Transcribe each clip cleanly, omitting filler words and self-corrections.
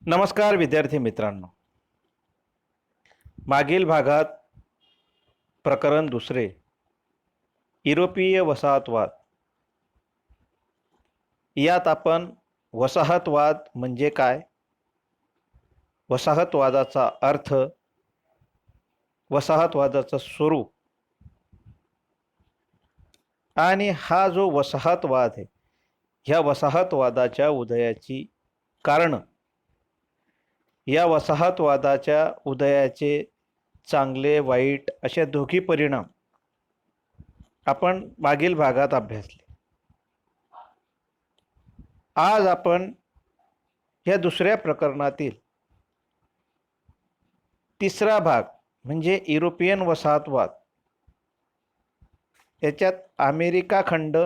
नमस्कार विद्यार्थी मित्रांनो. मागील भागात प्रकरण दुसरे, युरोपीय वसाहतवाद, यात आपण वसाहतवाद म्हणजे काय, वसाहतवादाचा अर्थ, वसाहतवादाचं स्वरूप आणि हा जो वसाहतवाद आहे ह्या वसाहतवादाच्या उदयाची कारण, या वसाहतवादाच्या उदयाचे चांगले वाईट अशा दोघी परिणाम आपण मागील भागात अभ्यासले. आज आपण या दुसऱ्या प्रकरणातील तिसरा भाग म्हणजे युरोपियन वसाहतवाद, याच्यात अमेरिका खंड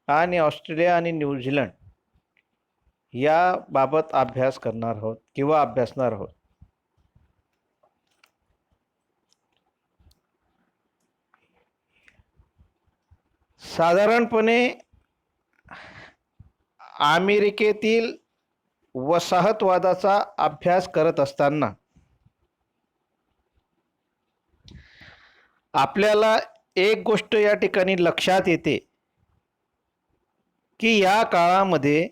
आणि ऑस्ट्रेलिया आणि न्यूझीलंड याबाबत अभ्यास करणार आहोत किंवा अभ्यासणार आहोत. साधारणपणे अमेरिकेतील वसाहतवादाचा अभ्यास करत असताना आपल्याला एक गोष्ट या ठिकाणी लक्षात येते की या काळामध्ये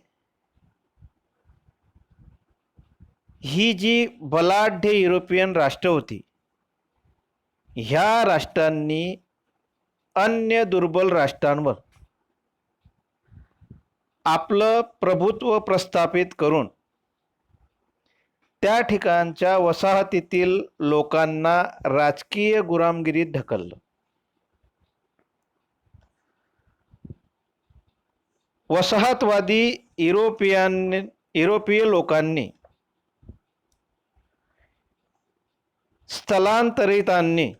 ही जी बलाढ्य युरोपियन राष्ट्र होती, ह्या राष्ट्रांनी अन्य दुर्बल राष्ट्रांवर आपलं प्रभुत्व प्रस्थापित करून त्या ठिकाणच्या वसाहतीतील लोकांना राजकीय गुलामगिरीत ढकललं. वसाहतवादी युरोपीय लोकांनी, स्थलांतरितांनी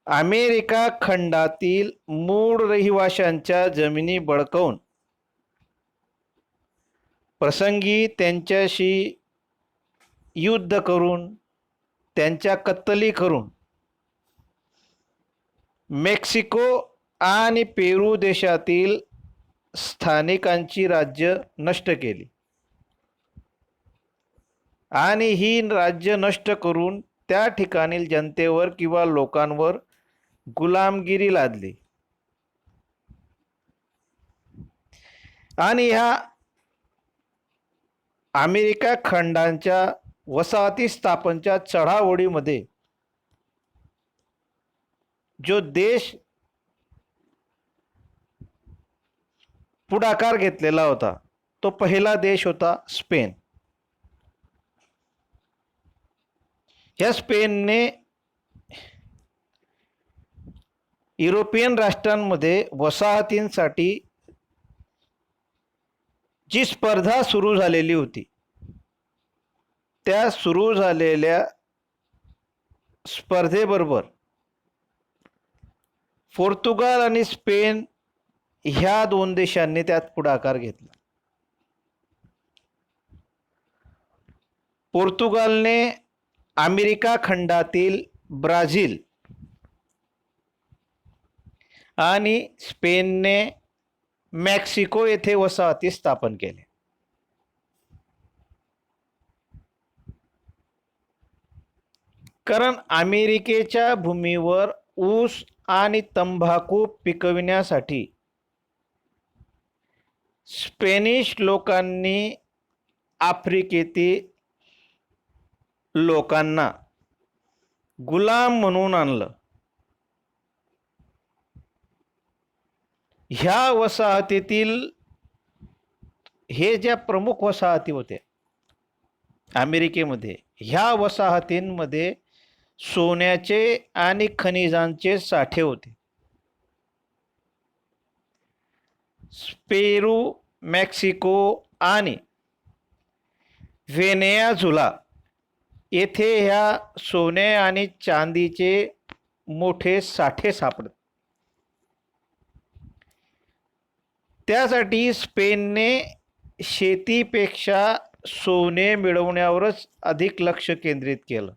अमेरिका खंडातील मूळ रहिवाशांच्या जमिनी बळकावून प्रसंगी त्यांच्याशी युद्ध करून, त्यांच्या कत्तली करून मेक्सिको आणि पेरू देशातील स्थानिकांची राज्य नष्ट केली आणि ही राज्य नष्ट करून त्या ठिकाणील जनतेवर किंवा लोकांवर गुलामगिरी लादली. आणि ह्या अमेरिका खंडांच्या वसाहती स्थापनच्या चढाओढीमध्ये जो देश पुढाकार घेतलेला होता तो पहिला देश होता स्पेन. ह्या स्पेनने युरोपियन राष्ट्रांमध्ये वसाहतींसाठी जी स्पर्धा सुरू झालेली होती, त्या सुरू झालेल्या स्पर्धेबरोबर पोर्तुगाल आणि स्पेन ह्या दोन देशांनी त्यात पुढाकार घेतला. पोर्तुगालने अमेरिका खंडातील ब्राझील आणि स्पेनने मेक्सिको येथे वसाहती स्थापन केल्या. कारण अमेरिकेच्या भूमीवर ऊस आणि तंबाखू पिकविण्यासाठी स्पेनिश लोकांनी आफ्रिकेतील लोकांना गुलाम म्हणून आणलं. ह्या वसाहतीतील हे ज्या प्रमुख वसाहती होत्या अमेरिकेमध्ये, ह्या वसाहतींमध्ये सोन्याचे आणि खनिजांचे साठे होते. पेरू, मेक्सिको आणि व्हेनेझुला येथे ह्या सोने आणि चांदीचे मोठे साठे सापडत. त्यासाठी स्पेनने शेतीपेक्षा सोने मिळवण्यावरच अधिक लक्ष केंद्रित केलं.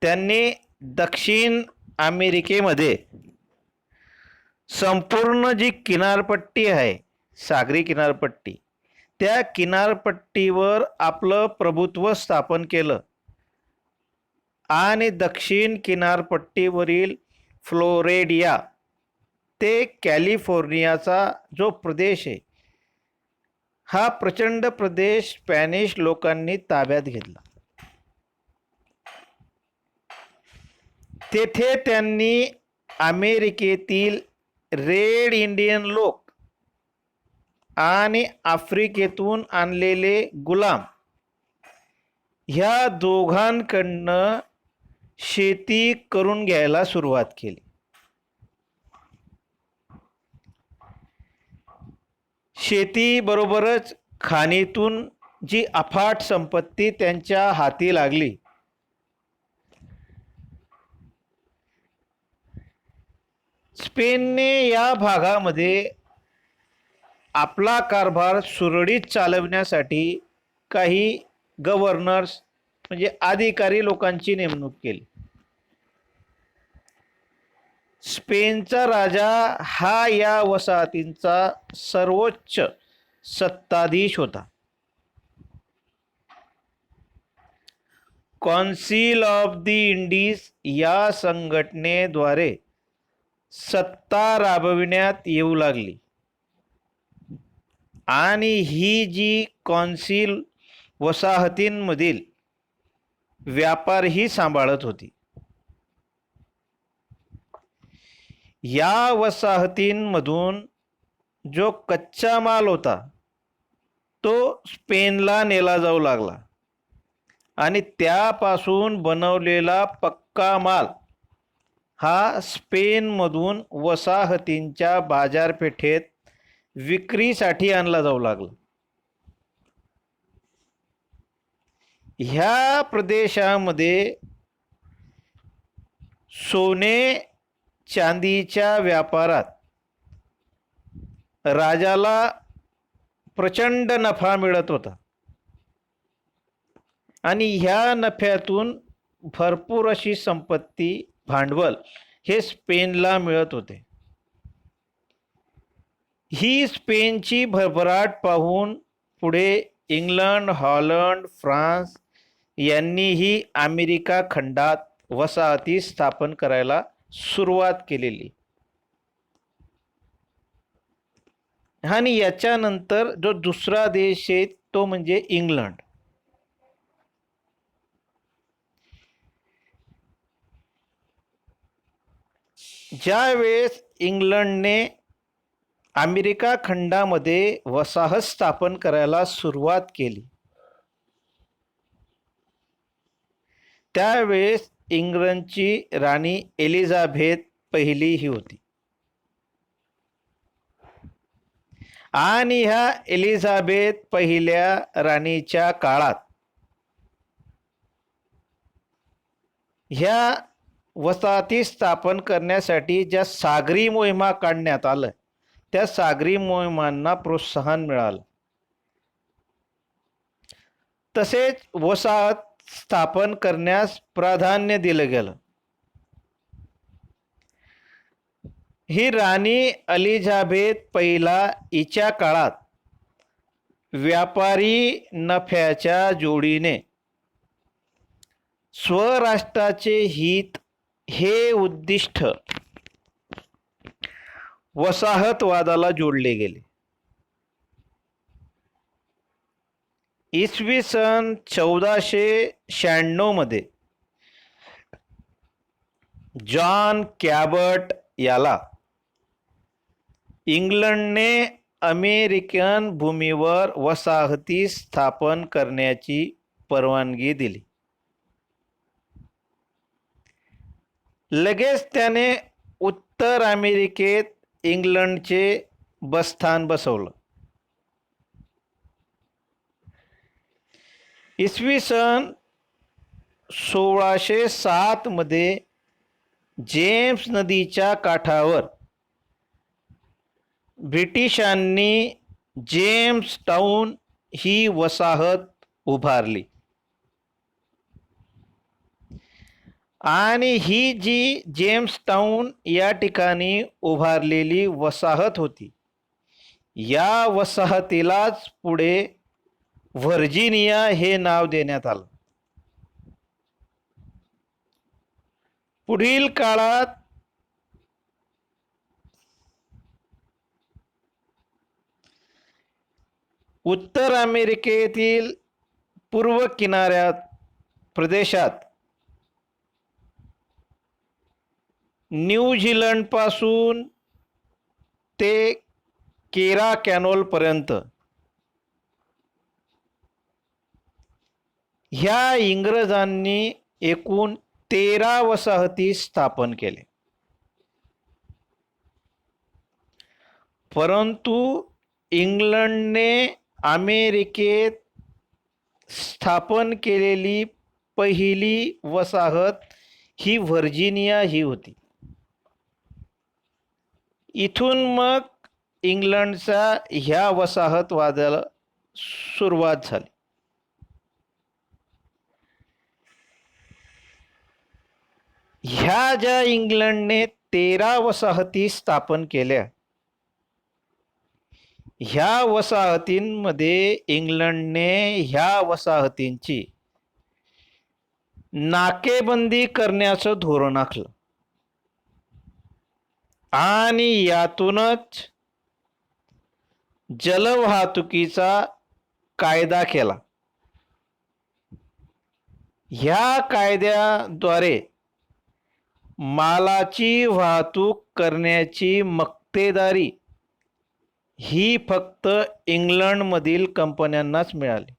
त्यांनी दक्षिण अमेरिकेमध्ये संपूर्ण जी किनारपट्टी आहे, सागरी किनारपट्टी, त्या किनारपट्टीवर आपलं प्रभुत्व स्थापन केलं आणि दक्षिण किनारपट्टीवरील फ्लोरिडा ते कॅलिफोर्नियाचा जो प्रदेश आहे, हा प्रचंड प्रदेश स्पॅनिश लोकांनी ताब्यात घेतला. तेथे त्यांनी अमेरिकेतील रेड इंडियन लोक आणि आफ्रिकेतून आणलेले गुलाम ह्या दोघांकडनं शेती करून घ्यायला सुरुवात केली. शेतीबरोबरच खाणीतून जी अफाट संपत्ती त्यांच्या हाती लागली, स्पेनने या भागामध्ये आपला कारभार सुरळीत चालवण्यासाठी काही गव्हर्नर्स म्हणजे अधिकारी लोकांची नेमणूक केली. स्पेनचा राजा हा या वसाहतींचा सर्वोच्च सत्ताधीश होता. कौन्सिल ऑफ द इंडीज या संघटनेद्वारे सत्ता राबविण्यात येऊ लागली आणि ही जी कौन्सिल वसाहतींमधील व्यापारही सांभाळत होती. या वसाहतींमधून जो कच्चा माल होता तो स्पेनला नेला जाऊ लागला आणि त्यापासून बनवलेला पक्का माल हा स्पेनमधून वसाहतींच्या बाजारपेठेत विक्रीसाठी आणला जाऊ लागला. ह्या प्रदेशामध्ये सोने चांदीच्या व्यापारात राजाला प्रचंड नफा मिळत होता आणि ह्या नफ्यातून भरपूर अशी संपत्ती, भांडवल हे स्पेनला मिळत होते. ही स्पेनची भरभराट पाहून पुढे इंग्लंड, हॉलंड, फ्रान्स यांनीही अमेरिका खंडात वसाहती स्थापन करायला सुरुवात केलेली. आणि याच्यानंतर जो दुसरा देश आहे तो म्हणजे इंग्लंड. ज्यावेळेस इंग्लंडने अमेरिका खंडामध्ये वसाहत स्थापन करायला सुरुवात केली, त्यावेळेस इंग्लंडची राणी एलिझाबेथ पहिली ही होती आणि ह्या एलिझाबेथ पहिल्या राणीच्या काळात ह्या वसाहती स्थापन करण्यासाठी ज्या सागरी मोहिमा काढण्यात आल्या, त्या सागरी मोहिमांना प्रोत्साहन मिळालं. तसेच वसाहत स्थापन करण्यास प्राधान्य दिलं गेलं. ही राणी एलिझाबेथ पहिला हिच्या काळात व्यापारी नफ्याच्या जोडीने स्वराष्ट्राचे हित हे उद्दिष्ट वसाहतवादाला जोडले गेले. इसवी सन 1496 मध्ये जॉन कॅबट याला इंग्लंडने अमेरिकन भूमीवर वसाहती स्थापन करण्याची परवानगी दिली. लगेच त्याने उत्तर अमेरिकेत इंग्लंडचे बस्तान बसवलं. इसवी सन 1607 मध्ये जेम्स नदीच्या काठावर ब्रिटिशांनी जेम्स टाउन ही वसाहत उभारली आणि ही जी जेम्स टाउन या ठिकाणी उभारलेली वसाहत होती, या वसाहतीलाच पुढे व्हर्जिनिया हे नाव देण्यात आलं. पुढील काळात उत्तर अमेरिकेतील पूर्व किनाऱ्यात प्रदेशात न्यूझीलंडपासून ते केरा कॅनोलपर्यंत ह्या इंग्रजांनी एकूण 13 वसाहती स्थापन केले. परंतु इंग्लंडने अमेरिकेत स्थापन केलेली पहिली वसाहत ही व्हर्जिनिया ही होती. इथून मग इंग्लंडचा ह्या वसाहतवादाला सुरुवात झाली. ह्या ज्या इंग्लंडने 13 वसाहती स्थापन केल्या, ह्या वसाहतींमध्ये इंग्लंडने ह्या वसाहतींची नाकेबंदी करण्याचं धोरण आखलं आणि यातूनच जलवाहतुकीचा कायदा केला. ह्या कायद्याद्वारे मालाची वाहतूक करण्याची मक्तेदारी ही फक्त इंग्लंडमधील कंपन्यांनाच मिळाली.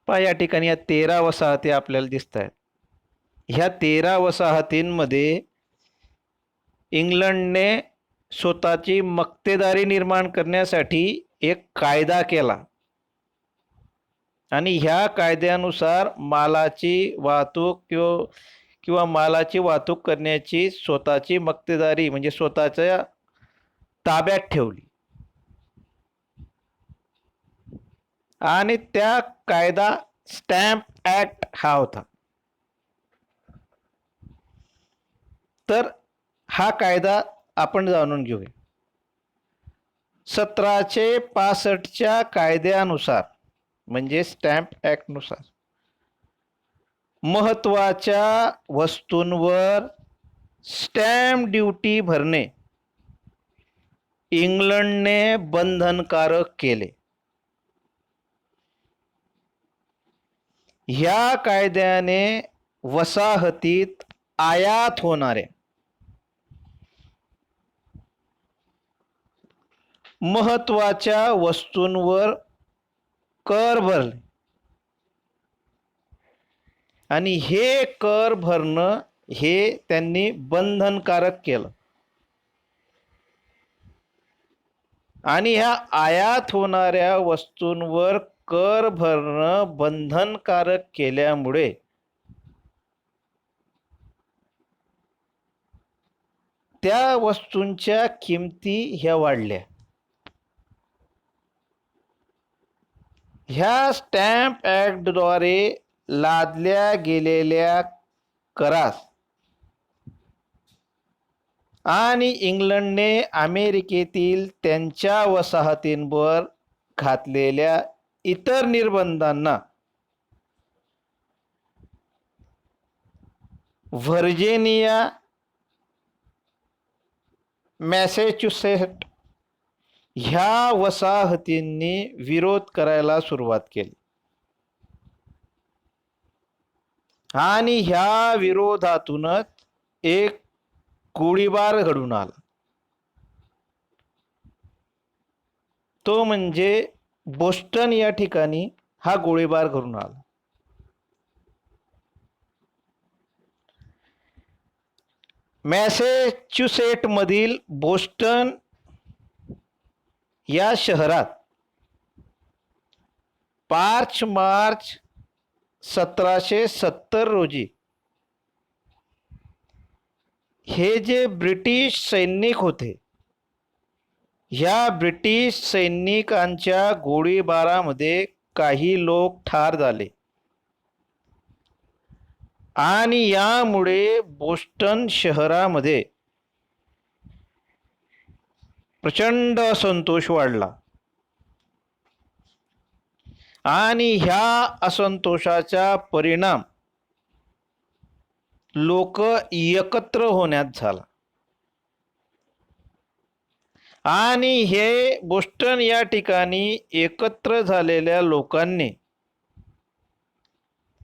पहा या ठिकाणी या 13 वसाहती आपल्याला दिसत आहेत. ह्या 13 वसाहतींमध्ये इंग्लंडने स्वतःची मक्तेदारी निर्माण करण्यासाठी एक कायदा केला आणि ह्या कायद्यानुसार मालाची वाहतूक किंवा मालाची वाहतूक करण्याची स्वतःची मक्तेदारी म्हणजे स्वतःच्या ताब्यात ठेवली आणि त्या कायदा स्टॅम्प ॲक्ट हा होता. तर हा कायदा आपण जाणून घेऊया. 1765च्या कायद्यानुसार म्हणजे स्टॅम्प ॲक्टनुसार महत्त्वाच्या वस्तूंवर स्टॅम्प ड्युटी भरणे इंग्लंडने बंधनकारक केले. ह्या कायद्याने वसाहतीत आयात होणाऱ्या महत्त्वाच्या वस्तूंवर कर भरले आणि हे कर भरणं हे त्यांनी बंधनकारक केलं आणि ह्या आयात होणाऱ्या वस्तूंवर कर भरणं बंधनकारक केल्यामुळे त्या वस्तूंच्या किमती ह्या वाढल्या. ह्या स्टॅम्प ॲक्टद्वारे लादल्या गेलेल्या करास आणि इंग्लंडने अमेरिकेतील त्यांच्या वसाहतींवर घातलेल्या इतर निर्बंधांना व्हर्जिनिया, मॅसेच्युसेट्स ह्या वसाहतींनी विरोध करायला सुरुवात केली आणि ह्या विरोधातूनच एक गोळीबार घडून आला. तो म्हणजे बोस्टन या ठिकाणी हा गोळीबार घडून आला. मॅसेच्युसेट्समधील बोस्टन या शहरात 5 मार्च 1770 रोजी हे जे ब्रिटिश सैनिक होते, ह्या ब्रिटिश सैनिकांच्या गोळीबारामध्ये काही लोक ठार झाले आणि यामुळे बोस्टन शहरामध्ये प्रचंड असंतोष वाढला आणि ह्या असंतोषाचा परिणाम लोक एकत्र होण्यात झाला आणि हे बोस्टन या ठिकाणी एकत्र झालेल्या लोकांनी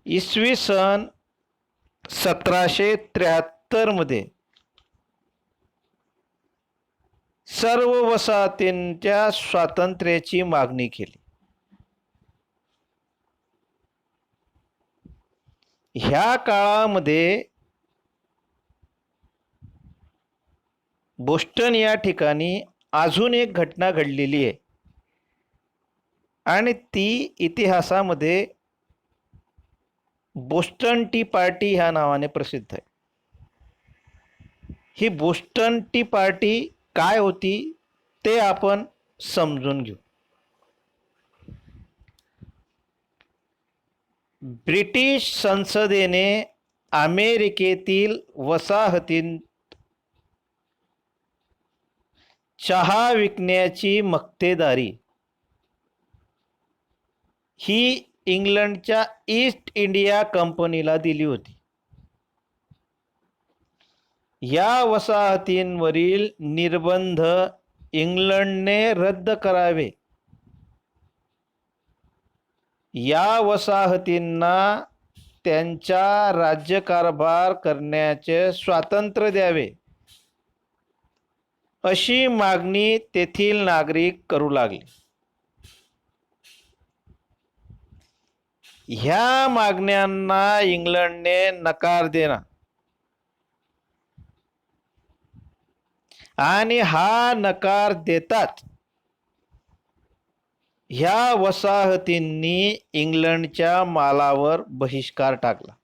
इसवी सन 1773 मध्ये सर्व वसाहतींच्या स्वातंत्र्याची मागणी केली. ह्या काळामध्ये बोस्टन या ठिकाणी अजून एक घटना घडलेली आहे आणि ती इतिहासामध्ये बोस्टन टी पार्टी ह्या नावाने प्रसिद्ध आहे. ही बोस्टन टी पार्टी काय होती ते आपण समजून घेऊ. ब्रिटिश संसदेने अमेरिकेतील वसाहतीत चहा विकण्याची मक्तेदारी ही इंग्लंडच्या ईस्ट इंडिया कंपनीला दिली होती. या वसाहतींवरील निर्बंध इंग्लंडने रद्द करावे, या वसाहतींना त्यांचा राज्यकारभार करण्याचे स्वातंत्र्य द्यावे, अशी मागणी तेथील नागरिक करू लागले. ह्या मागण्यांना इंग्लंडने नकार दिला आणि हा नकार देताच ह्या वसाहतींनी इंग्लंडच्या मालावर बहिष्कार टाकला.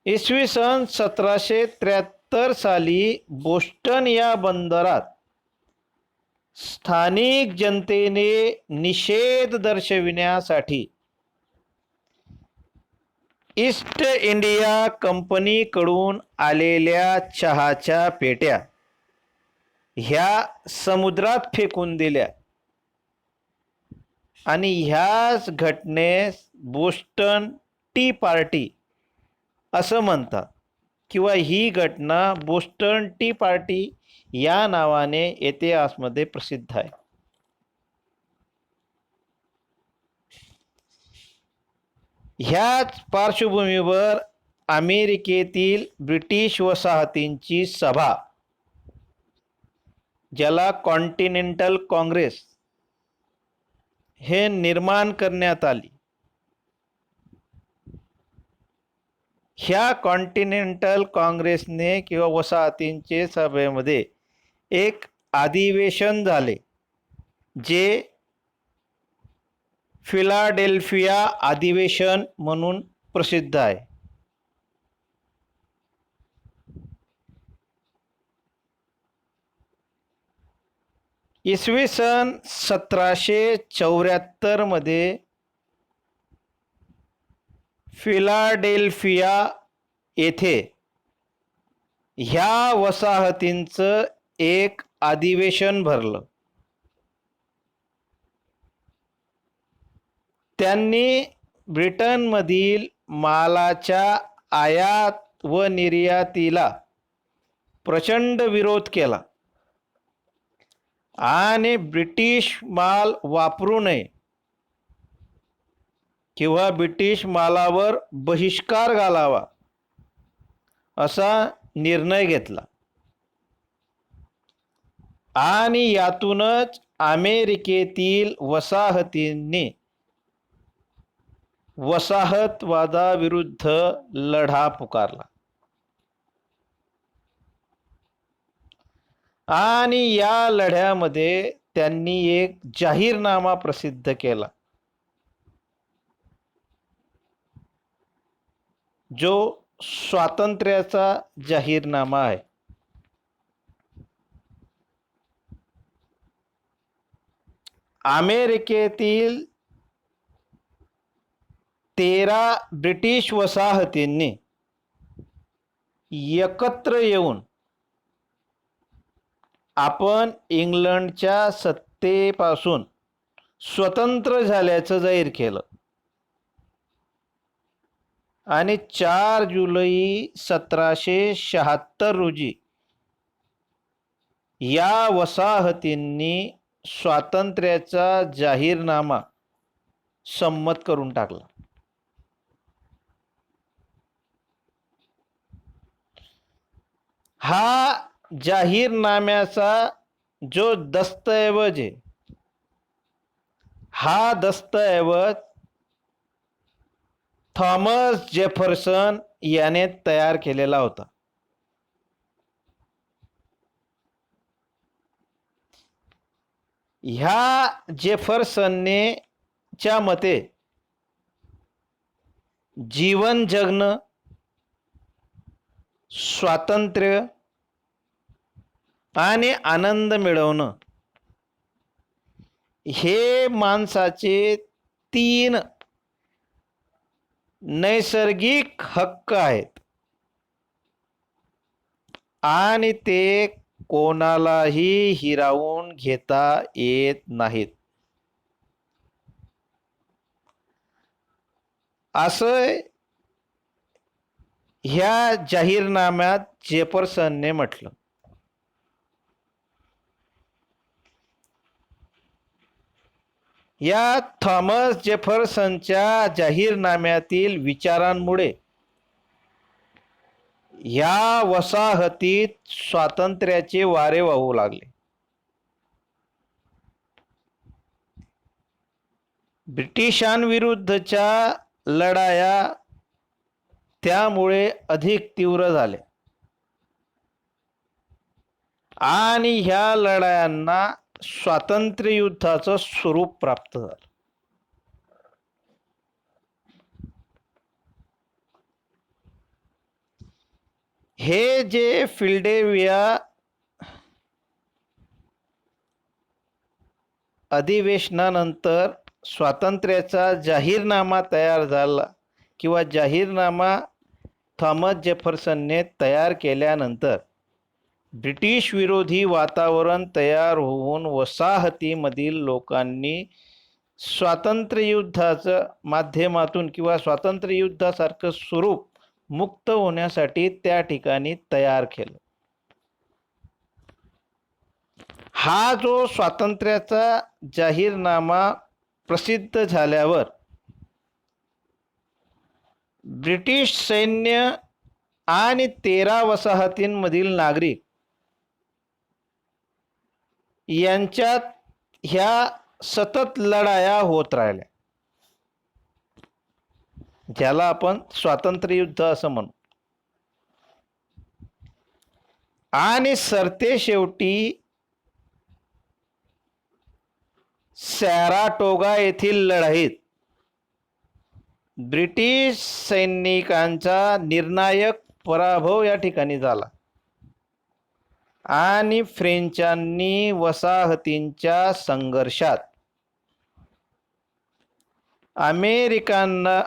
इसवी सन 1773 साली बोस्टन या बंदरात स्थानिक जनतेने निषेध दर्शविण्यासाठी ईस्ट इंडिया कंपनीकडून आलेल्या चहाच्या पेट्या ह्या समुद्रात फेकून दिल्या आणि ह्याच घटनेस बोस्टन टी पार्टी असं म्हणतात किंवा ही घटना बोस्टन टी पार्टी या नावाने इतिहासामध्ये प्रसिद्ध आहे. ह्याच पार्श्वभूमीवर अमेरिकेतील ब्रिटिश वसाहतींची सभा, ज्याला कॉन्टिनेंटल काँग्रेस हे निर्माण करण्यात आली. ह्या कॉन्टिनेंटल काँग्रेसने किंवा वसाहतींचे सभेमध्ये एक अधिवेशन झाले जे फिलाडेल्फिया अधिवेशन म्हणून प्रसिद्ध आहे. इसवी सन 1774 मध्ये फिलाडेल्फिया येथे ह्या वसाहतींचं एक अधिवेशन भरलं. त्यांनी ब्रिटनमधील मालाच्या आयात व निर्यातीला प्रचंड विरोध केला आणि ब्रिटिश माल वापरू नये किंवा ब्रिटिश मालावर बहिष्कार घालावा असा निर्णय घेतला आणि यातूनच अमेरिकेतील वसाहतींनी वसाहतवादाविरुद्ध लढा पुकारला आणि या लढ्यामध्ये त्यांनी एक जाहीरनामा प्रसिद्ध केला जो स्वातंत्र्याचा जाहीरनामा आहे. अमेरिकेतील 13 ब्रिटिश वसाहतींनी एकत्र येऊन आपण इंग्लंडच्या सत्तेपासून स्वतंत्र झाल्याचं जाहीर केलं आणि 4 जुलै 1776 रोजी या वसाहतींनी स्वातंत्र्याचा जाहीरनामा संमत करून टाकला. हा जाहीरनाम्याचा जो दस्तऐवज आहे, हा दस्तऐवज थॉमस जेफरसन याने तयार केलेला होता. ह्या जेफरसनने च्या मते जीवन जगणं, स्वातंत्र्य आणि आनंद मिळवणं हे माणसाचे 3 नैसर्गिक हक्क आहेत आणि ते कोणालाही हिरावून घेता येत नाहीत, असं ह्या जाहीरनाम्यात जेफरसनने म्हटलं. या थॉमस जेफरसनच्या जाहीरनाम्यातील विचारांमुळे या वसाहतीत स्वातंत्र्याचे वारे वाहू लागले. ब्रिटिशांविरुद्धच्या लढाया त्यामुळे अधिक तीव्र झाल्या आणि ह्या लढायांना स्वातंत्र्य युद्धाचं स्वरूप प्राप्त झालं. हे जे फिल्डेल्फिया अधिवेशनानंतर स्वातंत्र्याचा जाहीरनामा तयार झाला किंवा जाहीरनामा थॉमस जेफरसनने तयार केल्यानंतर ब्रिटिश विरोधी वातावरण तयार होऊन वसाहतीमधील लोकांनी स्वातंत्र्ययुद्धाच्या माध्यमातून किंवा स्वातंत्र्ययुद्धासारखं स्वरूप मुक्त होण्यासाठी त्या ठिकाणी तयार केलं. हा जो स्वातंत्र्याचा जाहीरनामा प्रसिद्ध झाल्यावर ब्रिटिश सैन्य आणि 13 वसाहतींमधील नागरिक यांच्यात ह्या सतत लढाया होत राहिल्या, ज्याला आपण स्वातंत्र्य युद्ध असं म्हणू. आणि सरतेशेवटी सॅराटोगा येथील लढाईत ब्रिटिश सैनिकांचा निर्णायक पराभव या ठिकाणी झाला आणि फ्रेंचांनी वसाहतींच्या संघर्षात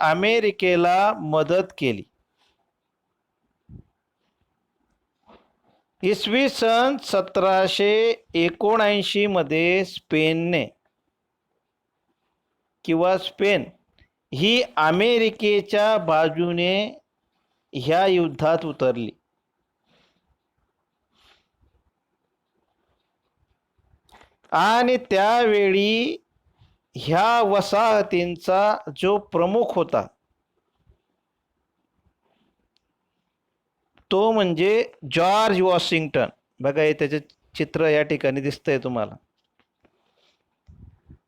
अमेरिकेला मदत केली. इसवी सन 1779 मध्ये स्पेन ही अमेरिकेच्या बाजूने ह्या युद्धात उतरली. आणि त्यावेळी ह्या वसाहतींचा जो प्रमुख होता तो म्हणजे जॉर्ज वॉशिंग्टन. बघा हे त्याचे चित्र या ठिकाणी दिसतंय तुम्हाला.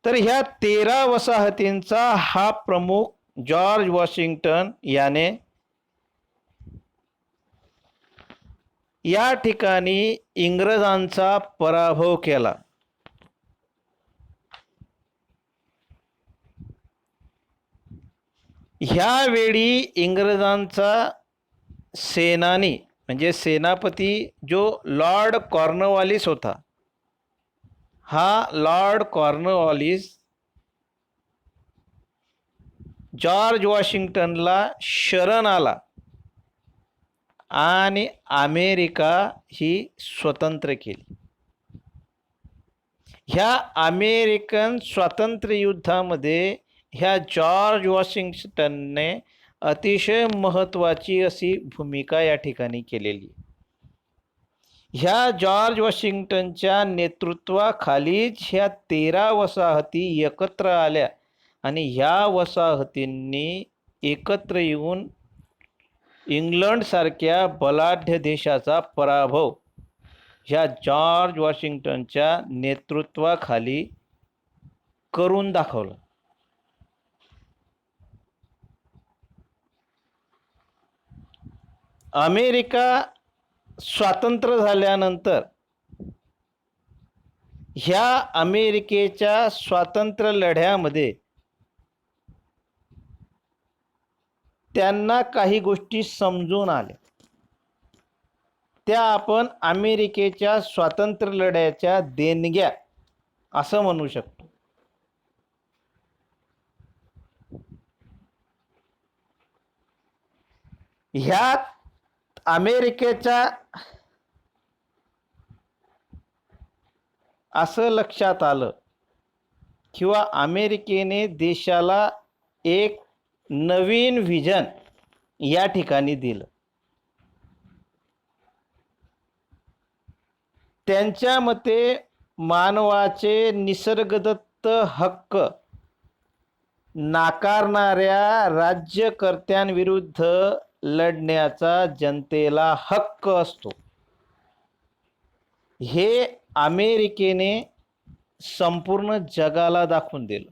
तर ह्या 13 वसाहतींचा हा प्रमुख जॉर्ज वॉशिंग्टन याने या ठिकाणी इंग्रजांचा पराभव केला. ह्यावेळी इंग्रजांचा सेनानी म्हणजे सेनापती जो लॉर्ड कॉर्नवॉलिस होता, हा लॉर्ड कॉर्नवॉलिस जॉर्ज वॉशिंग्टनला शरण आला आणि अमेरिका ही स्वतंत्र केली. ह्या अमेरिकन स्वातंत्र्य युद्धामध्ये ह्या जॉर्ज वॉशिंग्टनने अतिशय महत्त्वाची अशी भूमिका या ठिकाणी केलेली. ह्या जॉर्ज वॉशिंग्टनच्या नेतृत्वाखालीच ह्या 13 वसाहती एकत्र आल्या आणि ह्या वसाहतींनी एकत्र येऊन इंग्लंडसारख्या बलाढ्य देशाचा पराभव ह्या जॉर्ज वॉशिंग्टनच्या नेतृत्वाखाली करून दाखवलं. अमेरिका स्वातंत्र्य झाल्यानंतर ह्या अमेरिकेच्या स्वातंत्र्य लढ्यामध्ये त्यांना काही गोष्टी समजून आल्या. त्या आपण अमेरिकेच्या स्वातंत्र्य लढ्याच्या देणग्या असं म्हणू शकतो. ह्यात अमेरिकेच्या असं लक्षात आलं किंवा अमेरिकेने देशाला एक नवीन व्हिजन या ठिकाणी दिलं. त्यांच्या मते मानवाचे निसर्गदत्त हक्क नाकारणाऱ्या राज्यकर्त्यांविरुद्ध लढण्याचा जनतेला हक्क असतो. हे अमेरिकेने संपूर्ण जगाला दाखवून दिलं.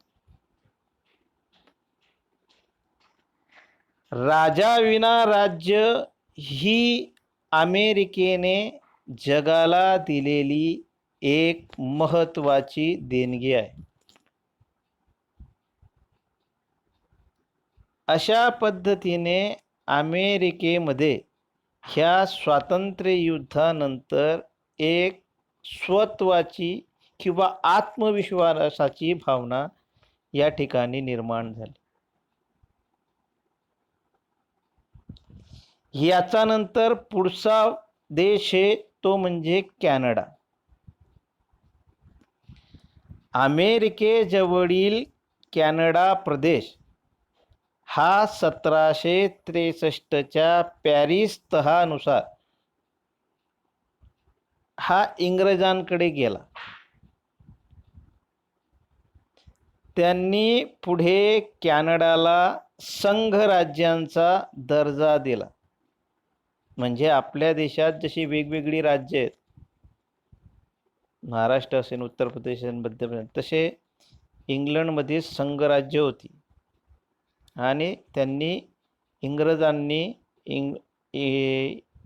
राजाविना राज्य ही अमेरिकेने जगाला दिलेली एक महत्त्वाची देणगी आहे. अशा पद्धतीने अमेरिकेमध्ये ह्या स्वातंत्र्य युद्धानंतर एक स्वत्वाची किंवा आत्मविश्वासाची भावना या ठिकाणी निर्माण झाली. याचा नंतर पुढचा देश आहे तो म्हणजे कॅनडा. अमेरिकेजवळील कॅनडा प्रदेश हा 1763च्या पॅरिस तहानुसार हा इंग्रजांकडे गेला. त्यांनी पुढे कॅनडाला संघराज्यांचा दर्जा दिला. म्हणजे आपल्या देशात जशी वेगवेगळी राज्य आहेत, महाराष्ट्र असेल, उत्तर प्रदेश असेल, मध्य प्रदेश, तसे इंग्लंडमध्ये संघराज्य होती आणि त्यांनी इंग्रजांनी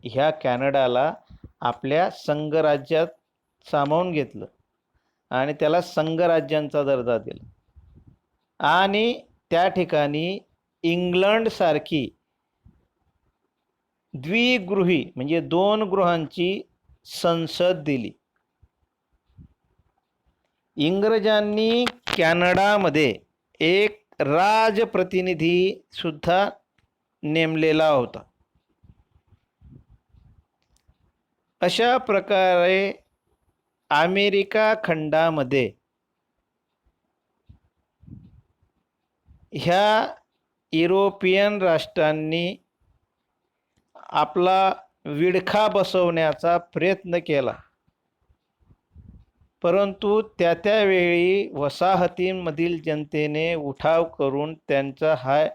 ह्या कॅनडाला आपल्या संघराज्यात सामावून घेतलं आणि त्याला संघराज्यांचा दर्जा दिला आणि त्या ठिकाणी इंग्लंडसारखी द्विगृही म्हणजे 2 गृहांची संसद दिली. इंग्रजांनी कॅनडामध्ये एक राजप्रतिनिधी सुद्धा नेमलेला होता. अशा प्रकारे अमेरिका खंडामध्ये ह्या युरोपियन राष्ट्रांनी आपला विळखा बसवण्याचा प्रयत्न केला, परंतु त्यावेळी वसाहतींमधील जनतेने उठाव करून त्यांचा हा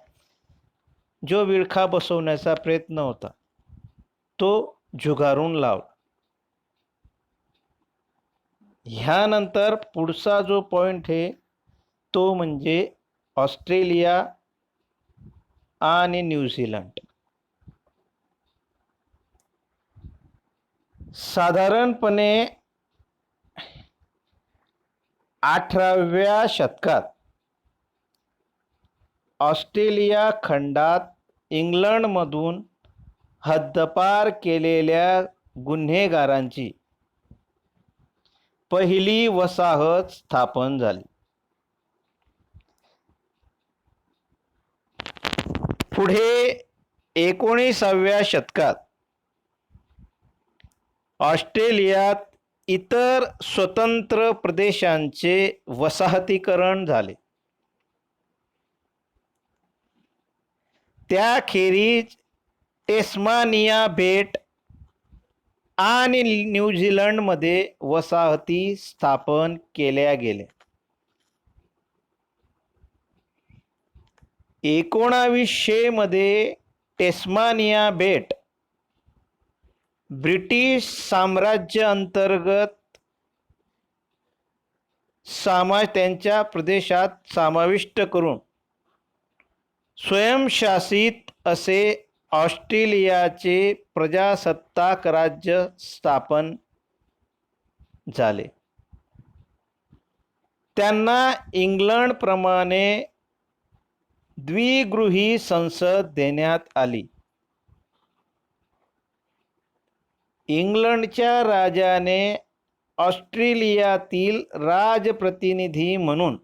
जो विळखा बसवण्याचा प्रयत्न होता तो झुगारून लावला. ह्यानंतर पुढचा जो पॉईंट आहे तो म्हणजे ऑस्ट्रेलिया आणि न्यूझीलंड. साधारणपणे 18व्या शतकात ऑस्ट्रेलिया खंडात इंग्लंडमधून हद्दपार केलेल्या गुन्हेगारांची पहिली वसाहत स्थापन झाली. पुढे 19व्या शतकात ऑस्ट्रेलियात इतर स्वतंत्र प्रदेशांचे वसाहतीकरण झाले. त्याखेरीज टेस्मानिया बेट आणि न्यूझीलंडमध्ये वसाहती स्थापन केल्या गेल्या. 1900 मध्ये टेस्मानिया बेट ब्रिटिश साम्राज्य अंतर्गत त्यांच्या प्रदेशात समाविष्ट करून स्वयंशासित असे ऑस्ट्रेलियाचे प्रजासत्ताक राज्य स्थापन झाले. त्यांना इंग्लंडप्रमाणे द्विगृही संसद देण्यात आली. इंग्लंडच्या राजाने ऑस्ट्रेलियातील राजप्रतिनिधी म्हणून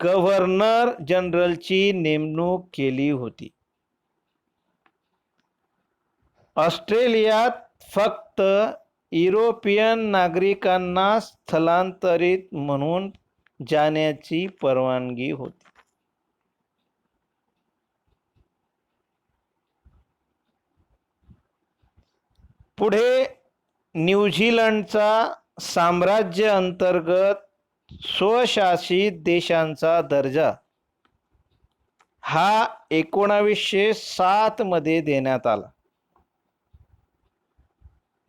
गव्हर्नर जनरलची नेमणूक केली होती. ऑस्ट्रेलियात फक्त युरोपियन नागरिकांना स्थलांतरित म्हणून जाण्याची परवानगी होती. पुढे न्यूझीलंडचा साम्राज्य अंतर्गत स्वशासित देशांचा दर्जा हा 1907 मध्ये देण्यात आला.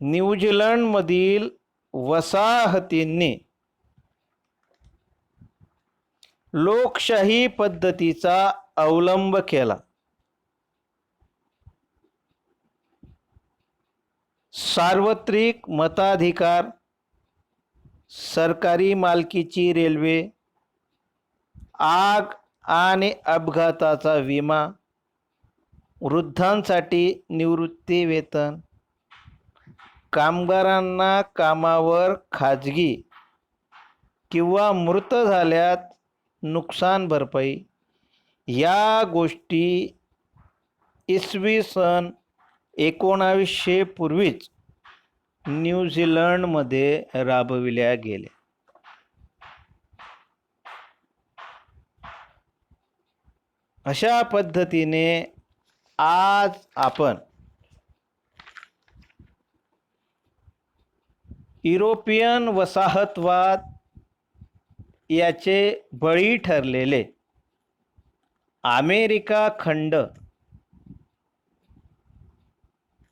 न्यूझीलंडमधील वसाहतींनी लोकशाही पद्धतीचा अवलंब केला. सार्वत्रिक मताधिकार, सरकारी मालकीची रेल्वे, आग आणि अपघाताचा विमा, वृद्धांसाठी निवृत्ती वेतन, कामगारांना कामावर खाजगी किंवा मृत झाल्यास नुकसान भरपाई या गोष्टी इसवी सन 1900 पूर्वीच न्यूझीलंडमध्ये राबविल्या गेल्या. अशा पद्धतीने आज आपण युरोपियन वसाहतवाद याचे बळी ठरलेले अमेरिका खंड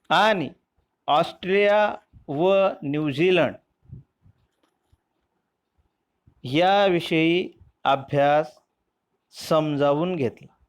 आणि ऑस्ट्रेलिया व न्यूझीलंड याविषयी अभ्यास समजावून घेतला.